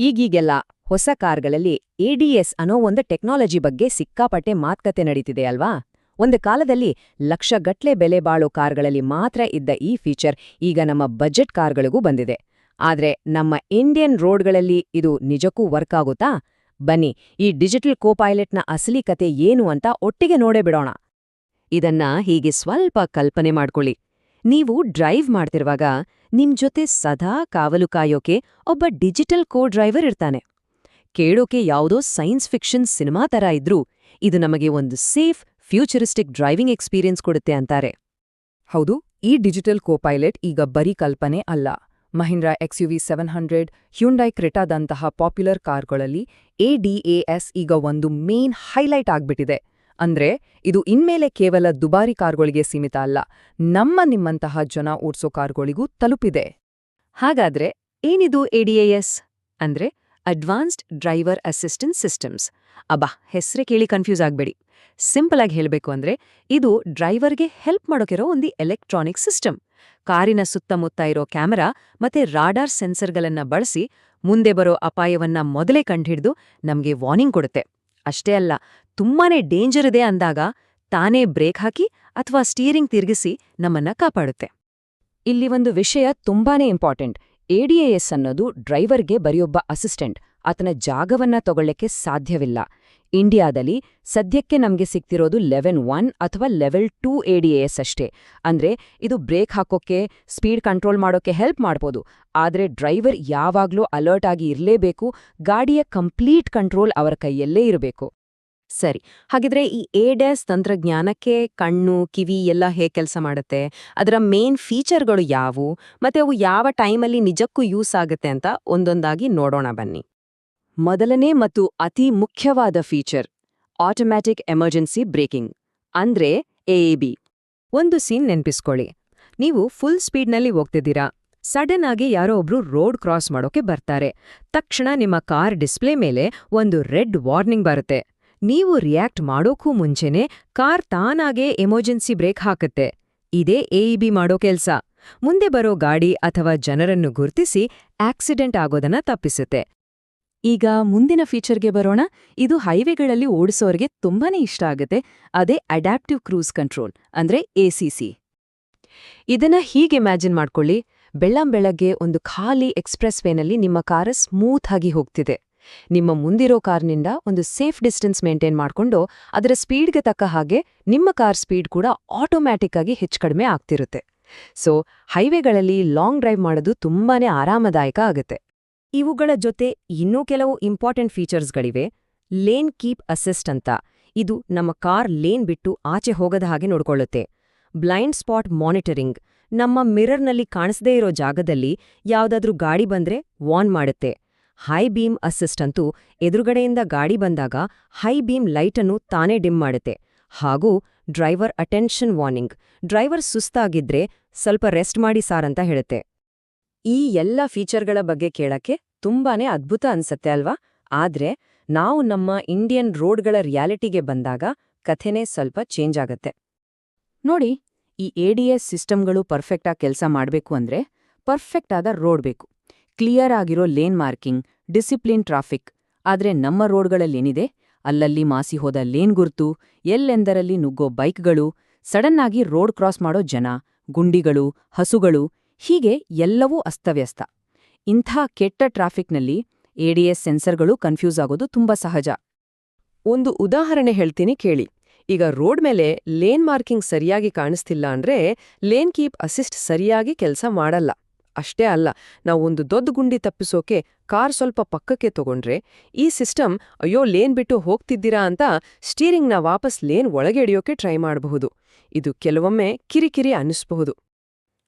ಈಗೀಗೆಲ್ಲ ಹೊಸ ಕಾರ್ಗಳಲ್ಲಿ ಎಡಿಎಸ್ ಅನ್ನೋ ಒಂದು ಟೆಕ್ನಾಲಜಿ ಬಗ್ಗೆ ಸಿಕ್ಕಾಪಟ್ಟೆ ಮಾತುಕತೆ ನಡೀತಿದೆ ಅಲ್ವಾ? ಒಂದು ಕಾಲದಲ್ಲಿ ಲಕ್ಷಗಟ್ಲೆ ಬೆಲೆ ಬಾಳೋ ಕಾರ್ಗಳಲ್ಲಿ ಮಾತ್ರ ಇದ್ದ ಈ ಫೀಚರ್ ಈಗ ನಮ್ಮ ಬಜೆಟ್ ಕಾರ್ಗಳಿಗೂ ಬಂದಿದೆ. ಆದ್ರೆ ನಮ್ಮ ಇಂಡಿಯನ್ ರೋಡ್ಗಳಲ್ಲಿ ಇದು ನಿಜಕ್ಕೂ ವರ್ಕ್ ಆಗುತ್ತಾ? ಬನ್ನಿ, ಈ ಡಿಜಿಟಲ್ ಕೋಪೈಲಟ್ನ ಅಸಲಿ ಕತೆ ಏನು ಅಂತ ಒಟ್ಟಿಗೆ ನೋಡೇ ಬಿಡೋಣ. ಇದನ್ನ ಹೀಗೆ ಸ್ವಲ್ಪ ಕಲ್ಪನೆ ಮಾಡ್ಕೊಳ್ಳಿ. ನೀವು ಡ್ರೈವ್ ಮಾಡ್ತಿರುವಾಗ ನಿಮ್ ಜೊತೆ ಸದಾ ಕಾವಲು ಕಾಯೋಕೆ ಒಬ್ಬ ಡಿಜಿಟಲ್ ಕೋ ಡ್ರೈವರ್ ಇರ್ತಾನೆ. ಕೇಳೋಕೆ ಯಾವುದೋ ಸೈನ್ಸ್ ಫಿಕ್ಷನ್ ಸಿನಿಮಾ ತರ ಇದ್ರೂ ಇದು ನಮಗೆ ಒಂದು ಸೇಫ್, ಫ್ಯೂಚರಿಸ್ಟಿಕ್ ಡ್ರೈವಿಂಗ್ ಎಕ್ಸ್ಪೀರಿಯನ್ಸ್ ಕೊಡುತ್ತೆ ಅಂತಾರೆ. ಹೌದು, ಈ ಡಿಜಿಟಲ್ ಕೋಪೈಲಟ್ ಈಗ ಬರೀ ಕಲ್ಪನೆ ಅಲ್ಲ. ಮಹೀಂದ್ರಾ XUV 700, ಹ್ಯುಂಡೈ ಕ್ರೆಟಾದಂತಹ ಪಾಪ್ಯುಲರ್ ಕಾರ್ಗಳಲ್ಲಿ ADAS ಈಗ ಒಂದು ಮೇನ್ ಹೈಲೈಟ್ ಆಗ್ಬಿಟ್ಟಿದೆ. ಅಂದ್ರೆ ಇದು ಇನ್ಮೇಲೆ ಕೇವಲ ದುಬಾರಿ ಕಾರ್ಗಳಿಗೆ ಸೀಮಿತ ಅಲ್ಲ, ನಿಮ್ಮಂತಹ ಜನ ಓಡ್ಸೋ ಕಾರ್ಗಳಿಗೂ ತಲುಪಿದೆ. ಹಾಗಾದ್ರೆ ಏನಿದು ADAS ಅಂದ್ರೆ ಅಡ್ವಾನ್ಸ್ಡ್ ಡ್ರೈವರ್ ಅಸಿಸ್ಟೆನ್ಸ್ ಸಿಸ್ಟಮ್ಸ್? ಅಬ್ಬಾ, ಹೆಸ್ರೇ ಕೇಳಿ ಕನ್ಫ್ಯೂಸ್ ಆಗ್ಬೇಡಿ. ಸಿಂಪಲ್ ಆಗಿ ಹೇಳಬೇಕು ಅಂದ್ರೆ ಇದು ಡ್ರೈವರ್ಗೆ ಹೆಲ್ಪ್ ಮಾಡೋಕಿರೋ ಒಂದು ಎಲೆಕ್ಟ್ರಾನಿಕ್ ಸಿಸ್ಟಮ್. ಕಾರಿನ ಸುತ್ತಮುತ್ತ ಇರೋ ಕ್ಯಾಮೆರಾ ಮತ್ತೆ ರಾಡಾರ್ ಸೆನ್ಸರ್ಗಳನ್ನ ಬಳಸಿ ಮುಂದೆ ಬರೋ ಅಪಾಯವನ್ನ ಮೊದಲೇ ಕಂಡುಹಿಡಿದು ನಮ್ಗೆ ವಾರ್ನಿಂಗ್ ಕೊಡುತ್ತೆ. ಅಷ್ಟೇ ಅಲ್ಲ, ತುಂಬಾನೇ ಡೇಂಜರ್ ಇದೆ ಅಂದಾಗ ತಾನೇ ಬ್ರೇಕ್ ಹಾಕಿ ಅಥವಾ ಸ್ಟೀರಿಂಗ್ ತಿರುಗಿಸಿ ನಮ್ಮನ್ನ ಕಾಪಾಡುತ್ತೆ. ಇಲ್ಲಿ ಒಂದು ವಿಷಯ ತುಂಬಾನೇ ಇಂಪಾರ್ಟೆಂಟ್. ADAS ಅನ್ನೋದು ಡ್ರೈವರ್ಗೆ ಬರೆಯೊಬ್ಬ ಅಸಿಸ್ಟೆಂಟ್. ಆತನ ಜಾಗವನ್ನ ತಗೊಳ್ಳಕ್ಕೆ ಸಾಧ್ಯವಿಲ್ಲ. ಇಂಡಿಯಾದಲ್ಲಿ ಸದ್ಯಕ್ಕೆ ನಮ್ಗೆ ಸಿಗ್ತಿರೋದು ಲೆವೆಲ್ 1 ಅಥವಾ ಲೆವೆಲ್ 2 ADAS ಅಷ್ಟೇ. ಅಂದ್ರೆ ಇದು ಬ್ರೇಕ್ ಹಾಕೋಕೆ, ಸ್ಪೀಡ್ ಕಂಟ್ರೋಲ್ ಮಾಡೋಕೆ ಹೆಲ್ಪ್ ಮಾಡ್ಬೋದು. ಆದ್ರೆ ಡ್ರೈವರ್ ಯಾವಾಗ್ಲೂ ಅಲರ್ಟ್ ಆಗಿ ಇರಲೇಬೇಕು, ಗಾಡಿಯ ಕಂಪ್ಲೀಟ್ ಕಂಟ್ರೋಲ್ ಅವರ ಕೈಯಲ್ಲೇ ಇರಬೇಕು. ಸರಿ, ಹಾಗಿದ್ರೆ ಈ ADAS ತಂತ್ರಜ್ಞಾನಕ್ಕೆ ಕಣ್ಣು, ಕಿವಿ ಎಲ್ಲ ಹೇಗೆ ಕೆಲಸ ಮಾಡುತ್ತೆ? ಅದರ ಮೇನ್ ಫೀಚರ್ಗಳು ಯಾವುವು? ಮತ್ತೆ ಅವು ಯಾವ ಟೈಮಲ್ಲಿ ನಿಜಕ್ಕೂ ಯೂಸ್ ಆಗುತ್ತೆ ಅಂತ ಒಂದೊಂದಾಗಿ ನೋಡೋಣ ಬನ್ನಿ. ಮೊದಲನೇ ಮತ್ತು ಅತಿ ಮುಖ್ಯವಾದ ಫೀಚರ್ ಆಟೋಮ್ಯಾಟಿಕ್ ಎಮರ್ಜೆನ್ಸಿ ಬ್ರೇಕಿಂಗ್, ಅಂದ್ರೆ AEB. ಒಂದು ಸೀನ್ ನೆನ್ಪಿಸ್ಕೊಳ್ಳಿ. ನೀವು ಫುಲ್ ಸ್ಪೀಡ್ನಲ್ಲಿ ಹೋಗ್ತಿದ್ದೀರಾ. ಸಡನ್ ಆಗಿ ಯಾರೋ ಒಬ್ರು ರೋಡ್ ಕ್ರಾಸ್ ಮಾಡೋಕೆ ಬರ್ತಾರೆ. ತಕ್ಷಣ ನಿಮ್ಮ ಕಾರ್ ಡಿಸ್ಪ್ಲೇ ಮೇಲೆ ಒಂದು ರೆಡ್ ವಾರ್ನಿಂಗ್ ಬರುತ್ತೆ. ನೀವು ರಿಯಾಕ್ಟ್ ಮಾಡೋಕ್ಕೂ ಮುಂಚೆನೇ ಕಾರ್ ತಾನಾಗೇ ಎಮರ್ಜೆನ್ಸಿ ಬ್ರೇಕ್ ಹಾಕುತ್ತೆ. ಇದೇ AEB ಮಾಡೋ ಕೆಲ್ಸ. ಮುಂದೆ ಬರೋ ಗಾಡಿ ಅಥವಾ ಜನರನ್ನು ಗುರ್ತಿಸಿ ಆಕ್ಸಿಡೆಂಟ್ ಆಗೋದನ್ನ ತಪ್ಪಿಸುತ್ತೆ. ಈಗ ಮುಂದಿನ ಫೀಚರ್ಗೆ ಬರೋಣ. ಇದು ಹೈವೇಗಳಲ್ಲಿ ಓಡಿಸೋರಿಗೆ ತುಂಬಾನೇ ಇಷ್ಟ ಆಗುತ್ತೆ. ಅದೇ ಅಡ್ಯಾಪ್ಟಿವ್ ಕ್ರೂಸ್ ಕಂಟ್ರೋಲ್, ಅಂದ್ರೆ ACC. ಇದನ್ನ ಹೀಗೆ ಇಮ್ಯಾಜಿನ್ ಮಾಡ್ಕೊಳ್ಳಿ. ಬೆಳ್ಳಂಬೆಳಗ್ಗೆ ಒಂದು ಖಾಲಿ ಎಕ್ಸ್‌ಪ್ರೆಸ್ ವೇನಲ್ಲಿ ನಿಮ್ಮ ಕಾರ್ ಸ್ಮೂತ್ ಆಗಿ ಹೋಗ್ತಿದೆ. ನಿಮ್ಮ ಮುಂದಿರೋ ಕಾರ್ನಿಂದ ಒಂದು ಸೇಫ್ ಡಿಸ್ಟೆನ್ಸ್ ಮೇಂಟೈನ್ ಮಾಡ್ಕೊಂಡು ಅದರ ಸ್ಪೀಡ್ಗೆ ತಕ್ಕ ಹಾಗೆ ನಿಮ್ಮ ಕಾರ್ ಸ್ಪೀಡ್ ಕೂಡ ಆಟೋಮ್ಯಾಟಿಕ್ ಆಗಿ ಹೆಚ್ಚು-ಕಡಿಮೆ ಆಗ್ತಿರುತ್ತೆ. ಸೊ ಹೈವೇಗಳಲ್ಲಿ ಲಾಂಗ್ ಡ್ರೈವ್ ಮಾಡೋದು ತುಂಬಾನೇ ಆರಾಮದಾಯಕ ಆಗುತ್ತೆ. ಇವುಗಳ ಜೊತೆ ಇನ್ನೂ ಕೆಲವು ಇಂಪಾರ್ಟೆಂಟ್ ಫೀಚರ್ಸ್ಗಳಿವೆ. ಲೇನ್ ಕೀಪ್ ಅಸಿಸ್ಟ್ ಅಂತ. ಇದು ನಮ್ಮ ಕಾರ್ ಲೇನ್ ಬಿಟ್ಟು ಆಚೆ ಹೋಗದ ಹಾಗೆ ನೋಡ್ಕೊಳ್ಳುತ್ತೆ. Blind spot monitoring. ನಮ್ಮ ಮಿರರ್ನಲ್ಲಿ ಕಾಣಿಸದೇ ಇರೋ ಜಾಗದಲ್ಲಿ ಯಾವ್ದಾದ್ರೂ ಗಾಡಿ ಬಂದ್ರೆ ವಾರ್ನ್ ಮಾಡುತ್ತೆ. ಹೈ ಬೀಮ್ ಅಸಿಸ್ಟ್ ಅಂತೂ ಎದುರುಗಡೆಯಿಂದ ಗಾಡಿ ಬಂದಾಗ ಹೈ ಬೀಮ್ ಲೈಟನ್ನು ತಾನೇ ಡಿಮ್ ಮಾಡುತ್ತೆ. ಹಾಗೂ ಡ್ರೈವರ್ ಅಟೆನ್ಷನ್ ವಾರ್ನಿಂಗ್. ಡ್ರೈವರ್ ಸುಸ್ತಾಗಿದ್ರೆ ಸ್ವಲ್ಪ ರೆಸ್ಟ್ ಮಾಡಿ ಸಾರ್ ಅಂತ ಹೇಳುತ್ತೆ. ಈ ಎಲ್ಲ ಫೀಚರ್ಗಳ ಬಗ್ಗೆ ಕೇಳಕ್ಕೆ ತುಂಬಾನೇ ಅದ್ಭುತ ಅನ್ಸತ್ತೆ ಅಲ್ವಾ? ಆದ್ರೆ ನಾವು ನಮ್ಮ ಇಂಡಿಯನ್ ರೋಡ್ಗಳ ರಿಯಾಲಿಟಿಗೆ ಬಂದಾಗ ಕಥೆನೇ ಸ್ವಲ್ಪ ಚೇಂಜ್ ಆಗತ್ತೆ. ನೋಡಿ, ಈ ADAS ಸಿಸ್ಟಮ್ಗಳು ಪರ್ಫೆಕ್ಟಾಗಿ ಕೆಲಸ ಮಾಡಬೇಕು ಅಂದ್ರೆ ಪರ್ಫೆಕ್ಟ್ ಆದ ರೋಡ್ ಬೇಕು, ಕ್ಲಿಯರ್ ಆಗಿರೋ ಲೇನ್ ಮಾರ್ಕಿಂಗ್, ಡಿಸಿಪ್ಲಿನ್ ಟ್ರಾಫಿಕ್. ಆದ್ರೆ ನಮ್ಮ ರೋಡ್ಗಳಲ್ಲೇನಿದೆ, ಅಲ್ಲಲ್ಲಿ ಮಾಸಿ ಹೋದ ಲೇನ್ ಗುರ್ತು, ಎಲ್ಲೆಂದರಲ್ಲಿ ನುಗ್ಗೋ ಬೈಕ್ಗಳು, ಸಡನ್ ಆಗಿ ರೋಡ್ ಕ್ರಾಸ್ ಮಾಡೋ ಜನ, ಗುಂಡಿಗಳು, ಹಸುಗಳು, ಹೀಗೆ ಎಲ್ಲವೂ ಅಸ್ತವ್ಯಸ್ತ. ಇಂಥ ಕೆಟ್ಟ ಟ್ರಾಫಿಕ್ನಲ್ಲಿ ADAS ಸೆನ್ಸರ್ಗಳು ಕನ್ಫ್ಯೂಸ್ ಆಗೋದು ತುಂಬಾ ಸಹಜ. ಒಂದು ಉದಾಹರಣೆ ಹೇಳ್ತೀನಿ ಕೇಳಿ. ಈಗ ರೋಡ್ ಮೇಲೆ ಲೇನ್ ಮಾರ್ಕಿಂಗ್ ಸರಿಯಾಗಿ ಕಾಣಿಸ್ತಿಲ್ಲ ಅಂದ್ರೆ ಲೇನ್ ಕೀಪ್ ಅಸಿಸ್ಟ್ ಸರಿಯಾಗಿ ಕೆಲಸ ಮಾಡಲ್ಲ. ಅಷ್ಟೇ ಅಲ್ಲ, ನಾವು ಒಂದು ದೊಡ್ಡ ಗುಂಡಿ ತಪ್ಪಿಸೋಕೆ ಕಾರ್ ಸ್ವಲ್ಪ ಪಕ್ಕಕ್ಕೆ ತಗೊಂಡ್ರೆ ಈ ಸಿಸ್ಟಮ್ ಅಯ್ಯೋ ಲೇನ್ ಬಿಟ್ಟು ಹೋಗ್ತಿದ್ದೀರಾ ಅಂತ ಸ್ಟೀರಿಂಗ್ನ ವಾಪಸ್ ಲೇನ್ ಒಳಗೆ ಎಳೆಯೋಕೆ ಟ್ರೈ ಮಾಡಬಹುದು. ಇದು ಕೆಲವೊಮ್ಮೆ ಕಿರಿಕಿರಿ ಅನ್ನಿಸ್ಬಹುದು.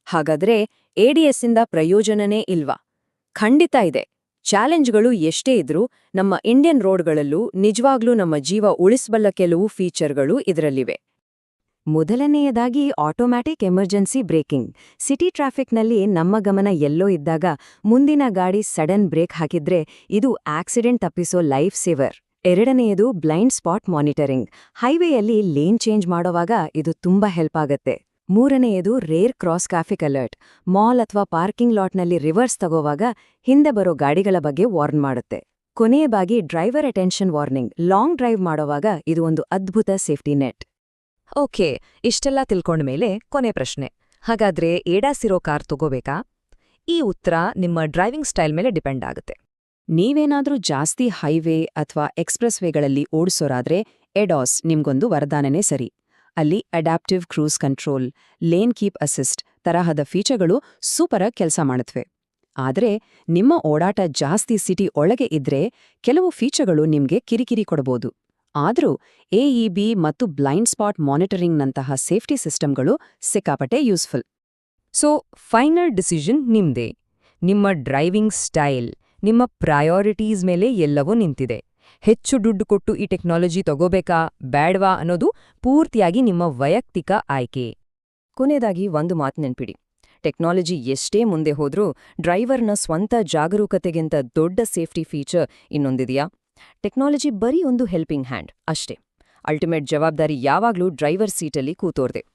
ಹಾಗಾದ್ರೆ ADAS ಇಂದ ಪ್ರಯೋಜನನೇ ಇಲ್ವಾ? ಖಂಡಿತ ಇದೆ. ಚಾಲೆಂಜ್ಗಳು ಎಷ್ಟೇ ಇದ್ರೂ ನಮ್ಮ ಇಂಡಿಯನ್ ರೋಡ್ಗಳಲ್ಲೂ ನಿಜವಾಗ್ಲೂ ನಮ್ಮ ಜೀವ ಉಳಿಸಬಲ್ಲ ಕೆಲವು ಫೀಚರ್ಗಳು ಇದರಲ್ಲಿವೆ. ಮೊದಲನೆಯದಾಗಿ ಆಟೋಮ್ಯಾಟಿಕ್ ಎಮರ್ಜೆನ್ಸಿ ಬ್ರೇಕಿಂಗ್. ಸಿಟಿ ಟ್ರಾಫಿಕ್ನಲ್ಲಿ ನಮ್ಮ ಗಮನ ಎಲ್ಲೋ ಇದ್ದಾಗ ಮುಂದಿನ ಗಾಡಿ ಸಡನ್ ಬ್ರೇಕ್ ಹಾಕಿದ್ರೆ ಇದು ಆಕ್ಸಿಡೆಂಟ್ ತಪ್ಪಿಸೋ ಲೈಫ್ ಸೇವರ್. ಎರಡನೆಯದು ಬ್ಲೈಂಡ್ ಸ್ಪಾಟ್ ಮಾನಿಟರಿಂಗ್. ಹೈವೇಯಲ್ಲಿ ಲೇನ್ ಚೇಂಜ್ ಮಾಡೋವಾಗ ಇದು ತುಂಬಾ ಹೆಲ್ಪ್ ಆಗತ್ತೆ. ಮೂರನೆಯದು rear cross traffic alert. Mall ಅಥವಾ ಪಾರ್ಕಿಂಗ್ ಲಾಟ್ನಲ್ಲಿ ರಿವರ್ಸ್ ತಗೋವಾಗ ಹಿಂದೆ ಬರೋ ಗಾಡಿಗಳ ಬಗ್ಗೆ ವಾರ್ನ್ ಮಾಡುತ್ತೆ. ಕೊನೆಯದಾಗಿ driver attention warning. Long drive ಮಾಡೋವಾಗ ಇದು ಒಂದು ಅದ್ಭುತ ಸೇಫ್ಟಿ ನೆಟ್. ಓಕೆ, ಇಷ್ಟೆಲ್ಲ ತಿಳ್ಕೊಂಡ್ಮೇಲೆ ಕೊನೆ ಪ್ರಶ್ನೆ. ಹಾಗಾದ್ರೆ ಏಡಾಸ್ ಇರೋ ಕಾರ್ ತಗೋಬೇಕಾ? ಈ ಉತ್ತರ ನಿಮ್ಮ ಡ್ರೈವಿಂಗ್ ಸ್ಟೈಲ್ ಮೇಲೆ ಡಿಪೆಂಡ್ ಆಗುತ್ತೆ. ನೀವೇನಾದ್ರೂ ಜಾಸ್ತಿ ಹೈವೇ ಅಥವಾ ಎಕ್ಸ್‌ಪ್ರೆಸ್ ವೇಗಳಲ್ಲಿ ಓಡಿಸೋರಾದ್ರೆ ಎಡಾಸ್ ನಿಮ್ಗೊಂದು ವರದಾನನೇ ಸರಿ. ಅಲ್ಲಿ adaptive cruise control, lane keep assist ತರಹದ ಫೀಚರ್ಗಳು ಸೂಪರಾಗಿ ಕೆಲಸ ಮಾಡುತ್ತವೆ. ಆದರೆ ನಿಮ್ಮ ಓಡಾಟ ಜಾಸ್ತಿ ಸಿಟಿ ಒಳಗೆ ಇದ್ರೆ ಕೆಲವು ಫೀಚರ್ಗಳು ನಿಮ್ಗೆ ಕಿರಿಕಿರಿ ಕೊಡಬಹುದು. ಆದರೂ ಎಇಬಿ ಮತ್ತು ಬ್ಲೈಂಡ್ ಸ್ಪಾಟ್ ಮಾನಿಟರಿಂಗ್ನಂತಹ ಸೇಫ್ಟಿ ಸಿಸ್ಟಮ್ಗಳು ಸಿಕ್ಕಾಪಟ್ಟೆ ಯೂಸ್ಫುಲ್. ಸೊ ಫೈನಲ್ ಡಿಸಿಷನ್ ನಿಮ್ದೇ. ನಿಮ್ಮ ಡ್ರೈವಿಂಗ್ ಸ್ಟೈಲ್, ನಿಮ್ಮ ಪ್ರಯಾರಿಟೀಸ್ ಮೇಲೆ ಎಲ್ಲವೂ ನಿಂತಿದೆ. ಹೆಚ್ಚು ದುಡ್ಡು ಕೊಟ್ಟು ಈ ಟೆಕ್ನಾಲಜಿ ತಗೋಬೇಕಾ ಬ್ಯಾಡ್ವಾ ಅನ್ನೋದು ಪೂರ್ತಿಯಾಗಿ ನಿಮ್ಮ ವೈಯಕ್ತಿಕ ಆಯ್ಕೆ. ಕೊನೆಯದಾಗಿ ಒಂದು ಮಾತು ನೆನ್ಪಿಡಿ. ಟೆಕ್ನಾಲಜಿ ಎಷ್ಟೇ ಮುಂದೆ ಹೋದ್ರೂ ಡ್ರೈವರ್ನ ಸ್ವಂತ ಜಾಗರೂಕತೆಗಿಂತ ದೊಡ್ಡ ಸೇಫ್ಟಿ ಫೀಚರ್ ಇನ್ನೊಂದಿದೆಯಾ? ಟೆಕ್ನಾಲಜಿ ಬರೀ ಒಂದು ಹೆಲ್ಪಿಂಗ್ ಹ್ಯಾಂಡ್ ಅಷ್ಟೇ. ಅಲ್ಟಿಮೇಟ್ ಜವಾಬ್ದಾರಿ ಯಾವಾಗ್ಲೂ ಡ್ರೈವರ್ ಸೀಟಲ್ಲಿ ಕೂತೋರ್ದೆ.